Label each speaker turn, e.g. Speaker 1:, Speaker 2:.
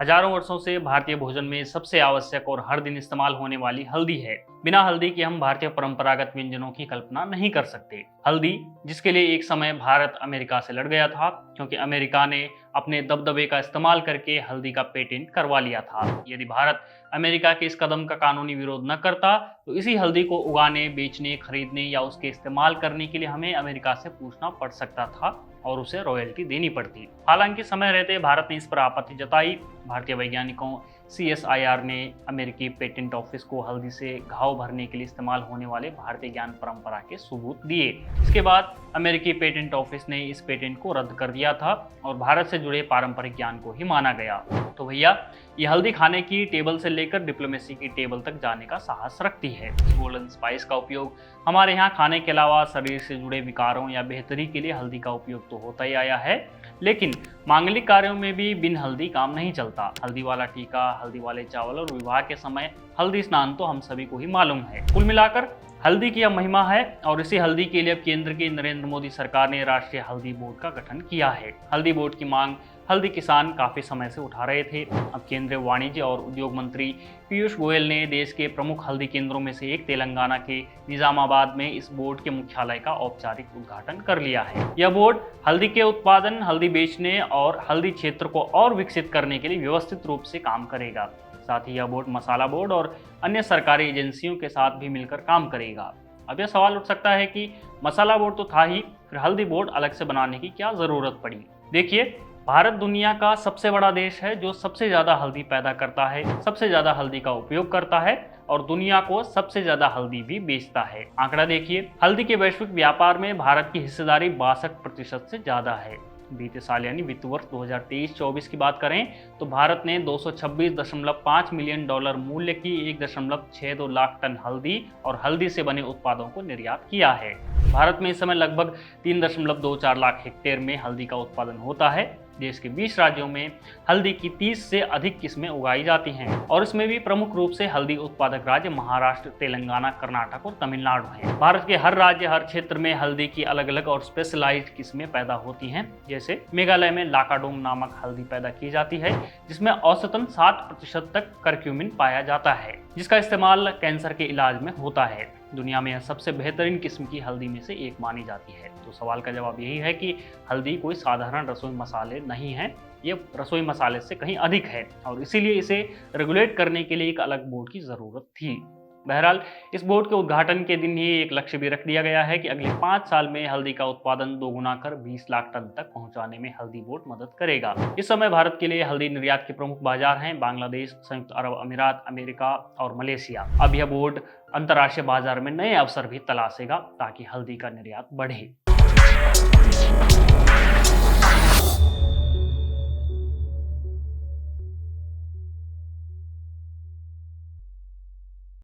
Speaker 1: हजारों वर्षों से भारतीय भोजन में सबसे आवश्यक और हर दिन इस्तेमाल होने वाली हल्दी है। बिना हल्दी के हम भारतीय परंपरागत व्यंजनों की कल्पना नहीं कर सकते। हल्दी, जिसके लिए एक समय भारत अमेरिका से लड़ गया था, क्योंकि अमेरिका ने अपने दबदबे का इस्तेमाल करके हल्दी का पेटेंट करवा लिया था। यदि भारत अमेरिका के इस कदम का कानूनी विरोध न करता, तो इसी हल्दी को उगाने, बेचने, खरीदने या उसके इस्तेमाल करने के लिए हमें अमेरिका से पूछना पड़ सकता था और उसे रॉयल्टी देनी पड़ती। हालांकि समय रहते भारत ने इस पर आपत्ति जताई। भारतीय वैज्ञानिकों CSIR ने अमेरिकी पेटेंट ऑफिस को हल्दी से घाव भरने के लिए इस्तेमाल होने वाले भारतीय ज्ञान परंपरा के सबूत दिए। इसके बाद अमेरिकी पेटेंट ऑफिस ने इस पेटेंट को रद्द कर दिया था और भारत से जुड़े पारंपरिक ज्ञान को ही माना गया। तो भैया, ये हल्दी खाने की टेबल से लेकर डिप्लोमेसी की टेबल तक जाने का साहस रखती है। गोल्डन स्पाइस का उपयोग हमारे यहाँ खाने के अलावा शरीर से जुड़े विकारों या बेहतरी के लिए हल्दी का उपयोग तो होता ही आया है, लेकिन मांगलिक कार्यों में भी बिन हल्दी काम नहीं चलता। हल्दी वाला टीका, हल्दी वाले चावल और विवाह के समय हल्दी स्नान तो हम सभी को ही मालूम है। कुल मिलाकर हल्दी की यह महिमा है और इसी हल्दी के लिए अब केंद्र की नरेंद्र मोदी सरकार ने राष्ट्रीय हल्दी बोर्ड का गठन किया है। हल्दी बोर्ड की मांग हल्दी किसान काफी समय से उठा रहे थे। अब केंद्रीय वाणिज्य और उद्योग मंत्री पीयूष गोयल ने देश के प्रमुख हल्दी केंद्रों में से एक तेलंगाना के निजामाबाद में इस बोर्ड के मुख्यालय का औपचारिक उद्घाटन कर लिया है। यह बोर्ड हल्दी के उत्पादन, हल्दी बेचने और हल्दी क्षेत्र को और विकसित करने के लिए व्यवस्थित रूप से काम करेगा। साथ ही यह बोर्ड मसाला बोर्ड और अन्य सरकारी एजेंसियों के साथ भी मिलकर काम करेगा। अब यह सवाल उठ सकता है कि मसाला बोर्ड तो था ही, फिर हल्दी बोर्ड अलग से बनाने की क्या जरूरत पड़ी। देखिए, भारत दुनिया का सबसे बड़ा देश है जो सबसे ज्यादा हल्दी पैदा करता है, सबसे ज्यादा हल्दी का उपयोग करता है और दुनिया को सबसे ज्यादा हल्दी भी बेचता है। आंकड़ा देखिए, हल्दी के वैश्विक व्यापार में भारत की हिस्सेदारी 62% से ज्यादा है। बीते साल यानी वित्त वर्ष 2023-24 की बात करें तो भारत ने $226.5 मिलियन मूल्य की 1.62 लाख टन हल्दी और हल्दी से बने उत्पादों को निर्यात किया है। भारत में इस समय लगभग 3.24 लाख हेक्टेयर में हल्दी का उत्पादन होता है। देश के 20 राज्यों में हल्दी की 30 से अधिक किस्में उगाई जाती हैं और इसमें भी प्रमुख रूप से हल्दी उत्पादक राज्य महाराष्ट्र, तेलंगाना, कर्नाटक और तमिलनाडु हैं। भारत के हर राज्य, हर क्षेत्र में हल्दी की अलग अलग और स्पेशलाइज्ड किस्में पैदा होती हैं। जैसे मेघालय में लाकाडोंग नामक हल्दी पैदा की जाती है, जिसमें औसतन 60% तक करक्यूमिन पाया जाता है, जिसका इस्तेमाल कैंसर के इलाज में होता है। दुनिया में यह सबसे बेहतरीन किस्म की हल्दी में से एक मानी जाती है। तो सवाल का जवाब यही है कि हल्दी कोई साधारण रसोई मसाले नहीं है, ये रसोई मसाले से कहीं अधिक है और इसीलिए इसे रेगुलेट करने के लिए एक अलग बोर्ड की जरूरत थी। बहरहाल, इस बोर्ड के उद्घाटन के दिन ही एक लक्ष्य भी रख दिया गया है कि अगले 5 साल में हल्दी का उत्पादन दोगुना कर 20 लाख टन तक पहुंचाने में हल्दी बोर्ड मदद करेगा। इस समय भारत के लिए हल्दी निर्यात के प्रमुख बाजार हैं बांग्लादेश, संयुक्त अरब अमीरात, अमेरिका और मलेशिया। अब यह बोर्ड अंतर्राष्ट्रीय बाजार में नए अवसर भी तलाशेगा ताकि हल्दी का निर्यात बढ़े।